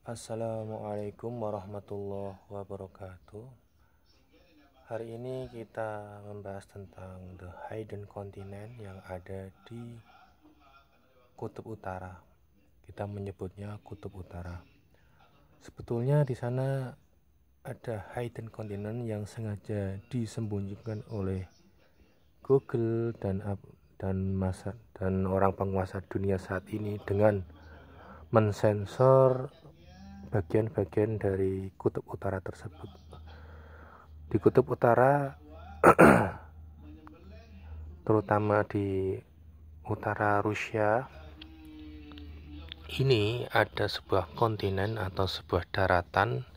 Assalamualaikum warahmatullahi wabarakatuh. Hari ini kita membahas tentang the hidden continent yang ada di Kutub Utara. Kita menyebutnya Kutub Utara. Sebetulnya di sana ada hidden continent yang sengaja disembunyikan oleh Google dan orang penguasa dunia saat ini dengan mensensor bagian-bagian dari Kutub Utara tersebut. Di Kutub Utara terutama di utara Rusia ini ada sebuah kontinen atau sebuah daratan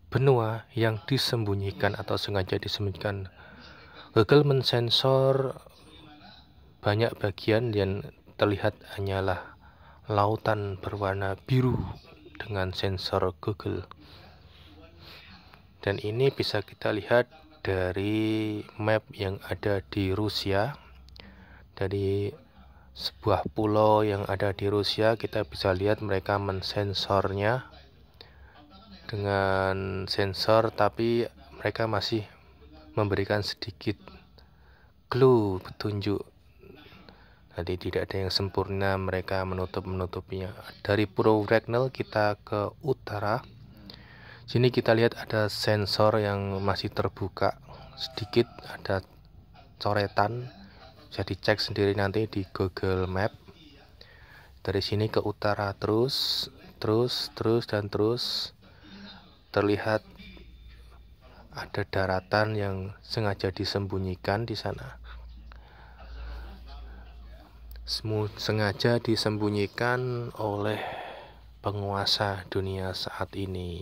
benua yang disembunyikan atau sengaja disembunyikan. Google mensensor banyak bagian yang terlihat hanyalah lautan berwarna biru dengan sensor Google. Dan ini bisa kita lihat dari map yang ada di Rusia. Dari sebuah pulau yang ada di Rusia, kita bisa lihat mereka mensensornya dengan sensor, tapi mereka masih memberikan sedikit clue, petunjuk. Jadi tidak ada yang sempurna, mereka menutupinya. Dari Pulau Bracknell kita ke utara. Sini kita lihat ada sensor yang masih terbuka sedikit, ada coretan. Bisa dicek sendiri nanti di Google Map. Dari sini ke utara terus terlihat ada daratan yang sengaja disembunyikan di sana. Sengaja disembunyikan oleh penguasa dunia saat ini.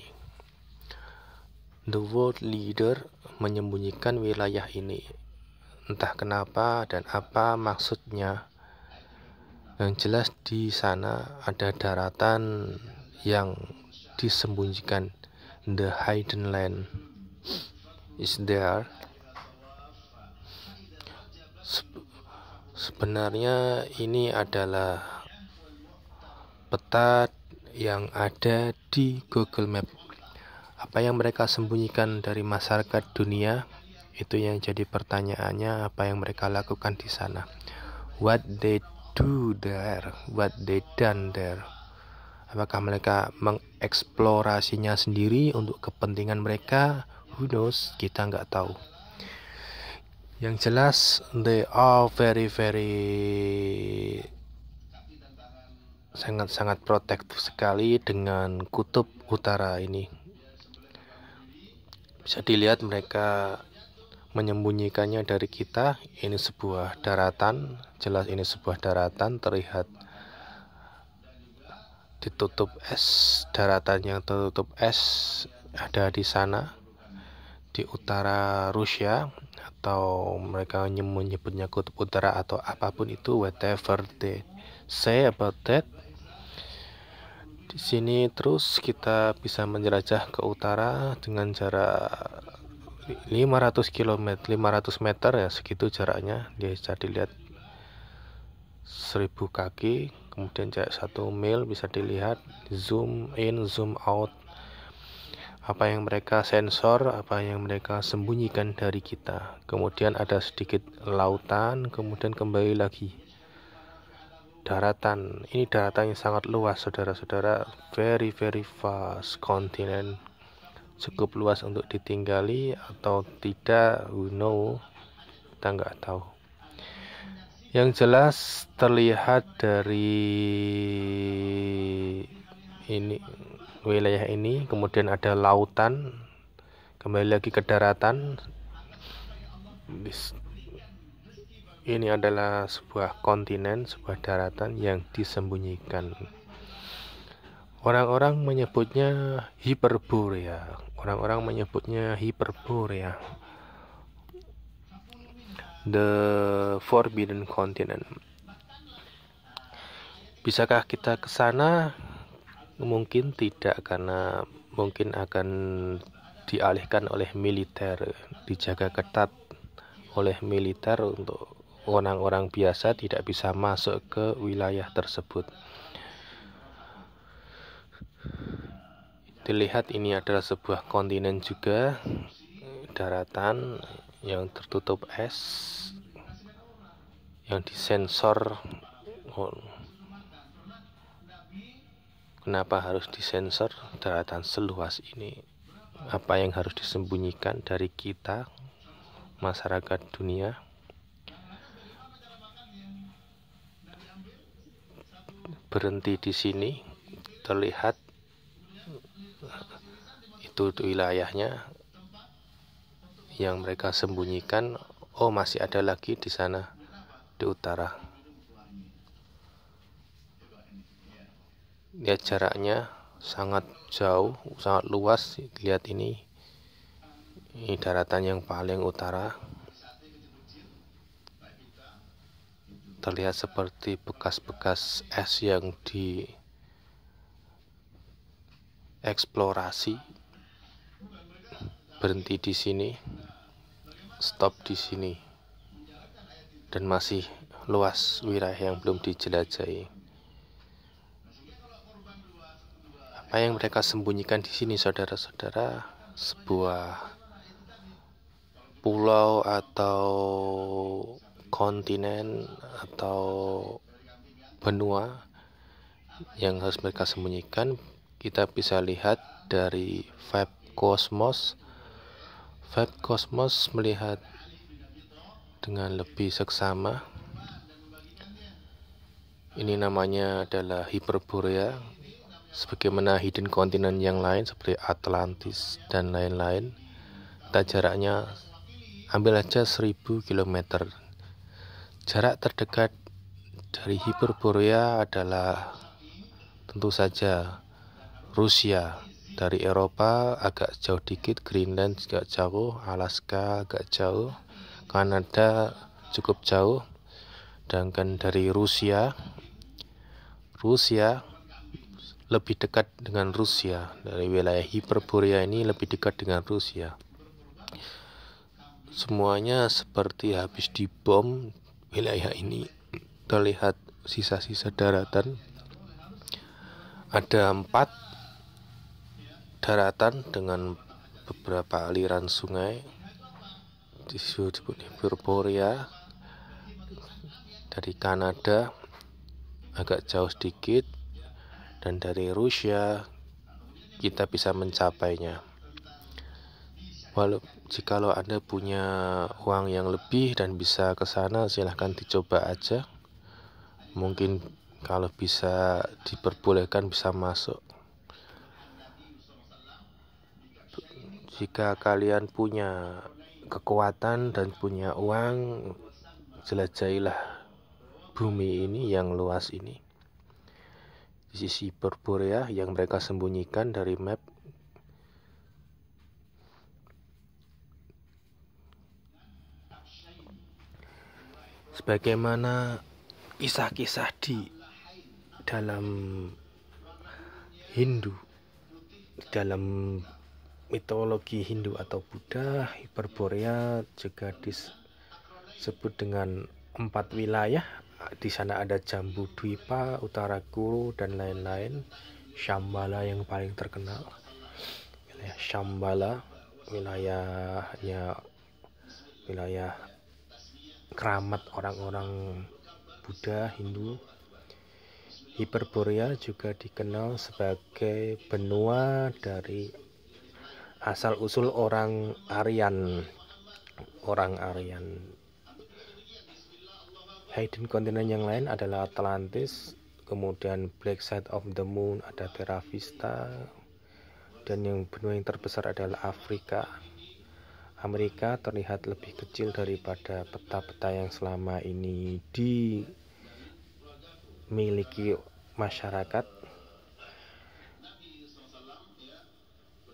The world leader menyembunyikan wilayah ini. Entah kenapa dan apa maksudnya. Yang jelas di sana ada daratan yang disembunyikan. The hidden land is there. Sebenarnya ini adalah peta yang ada di Google Map. Apa yang mereka sembunyikan dari masyarakat dunia, itu yang jadi pertanyaannya, apa yang mereka lakukan di sana. What they do there, what they done there. Apakah mereka mengeksplorasinya sendiri untuk kepentingan mereka? Who knows, kita nggak tahu. Yang jelas, they are very sangat protektif sekali dengan Kutub Utara ini. Bisa dilihat mereka menyembunyikannya dari kita. Ini sebuah daratan, jelas ini sebuah daratan, terlihat ditutup es, daratan yang tertutup es ada di sana di utara Rusia, atau mereka menyebutnya Kutub Utara atau apapun itu, whatever they say about that. Di sini terus kita bisa menjelajah ke utara dengan jarak 500 meter ya, segitu jaraknya. Dia bisa dilihat 1000 kaki, kemudian jarak 1 mil bisa dilihat, zoom in, zoom out. Apa yang mereka sensor, apa yang mereka sembunyikan dari kita. Kemudian ada sedikit lautan, kemudian kembali lagi daratan. Ini daratan yang sangat luas, saudara-saudara. Very vast continent. Cukup luas untuk ditinggali atau tidak, who know, kita nggak tahu. Yang jelas terlihat dari ini wilayah ini, kemudian ada lautan, kembali lagi ke daratan. Ini adalah sebuah kontinen, sebuah daratan yang disembunyikan. Orang-orang menyebutnya Hyperborea. The Forbidden Continent. Bisakah kita ke sana? Mungkin tidak, karena mungkin akan dialihkan oleh militer, dijaga ketat oleh militer untuk orang-orang biasa tidak bisa masuk ke wilayah tersebut. Dilihat ini adalah sebuah kontinen juga, daratan yang tertutup es, yang disensor. Kenapa harus disensor daratan seluas ini? Apa yang harus disembunyikan dari kita, masyarakat dunia? Berhenti di sini, terlihat itu wilayahnya yang mereka sembunyikan. Oh, masih ada lagi di sana, di utara. Lihat jaraknya sangat jauh, sangat luas. Lihat ini daratan yang paling utara. Terlihat seperti bekas-bekas es yang dieksplorasi. Berhenti di sini, stop di sini, dan masih luas wilayah yang belum dijelajahi. Apa yang mereka sembunyikan di sini, saudara-saudara? Sebuah pulau atau kontinen atau benua yang harus mereka sembunyikan. Kita bisa lihat dari Web Cosmos. Web Cosmos melihat dengan lebih seksama. Ini namanya adalah Hyperborea, sebagaimana hidden continent yang lain seperti Atlantis dan lain-lain. Jaraknya ambil aja 1000 km. Jarak terdekat dari Hyperborea adalah tentu saja Rusia. Dari Eropa agak jauh dikit, Greenland agak jauh, Alaska agak jauh, Kanada cukup jauh. Sedangkan dari Rusia lebih dekat dengan Rusia. Dari wilayah Hyperborea ini lebih dekat dengan Rusia. Semuanya seperti habis dibom wilayah ini. Terlihat sisa-sisa daratan. Ada 4 daratan dengan beberapa aliran sungai. Disebut Hyperborea. Dari Kanada agak jauh sedikit, dan dari Rusia kita bisa mencapainya. Jikalau Anda punya uang yang lebih dan bisa ke sana, silahkan dicoba aja. Mungkin kalau bisa diperbolehkan bisa masuk. Jika kalian punya kekuatan dan punya uang, jelajahilah bumi ini yang luas ini. Di sisi Hyperborea yang mereka sembunyikan dari map. Sebagaimana kisah-kisah di dalam Hindu, dalam mitologi Hindu atau Buddha, Hyperborea juga disebut dengan 4 wilayah. Di sana ada Jambu Dwipa, Utara Kuru, dan lain-lain. Shambhala yang paling terkenal. Wilayah Shambhala, wilayahnya wilayah keramat orang-orang Buddha, Hindu. Hyperborea juga dikenal sebagai benua dari asal-usul orang Aryan. Hidden continent yang lain adalah Atlantis, kemudian Black Side of the Moon ada Terra Vista, dan yang benua yang terbesar adalah Afrika. Amerika terlihat lebih kecil daripada peta-peta yang selama ini dimiliki masyarakat.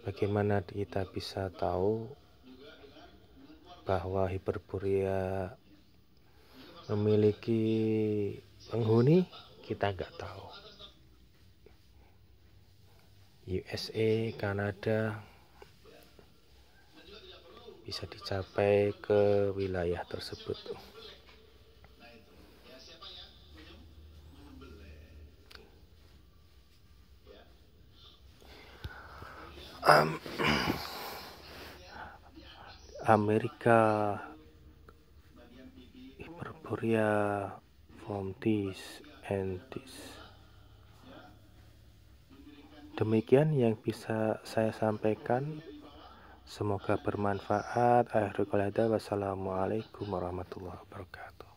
Bagaimana kita bisa tahu bahwa Hyperborea memiliki penghuni? Kita nggak tahu. USA, Kanada bisa dicapai ke wilayah tersebut. Amerika Hyperborea from this and this. Demikian yang bisa saya sampaikan. Semoga bermanfaat. Akhirul kalam, wassalamualaikum warahmatullahi wabarakatuh.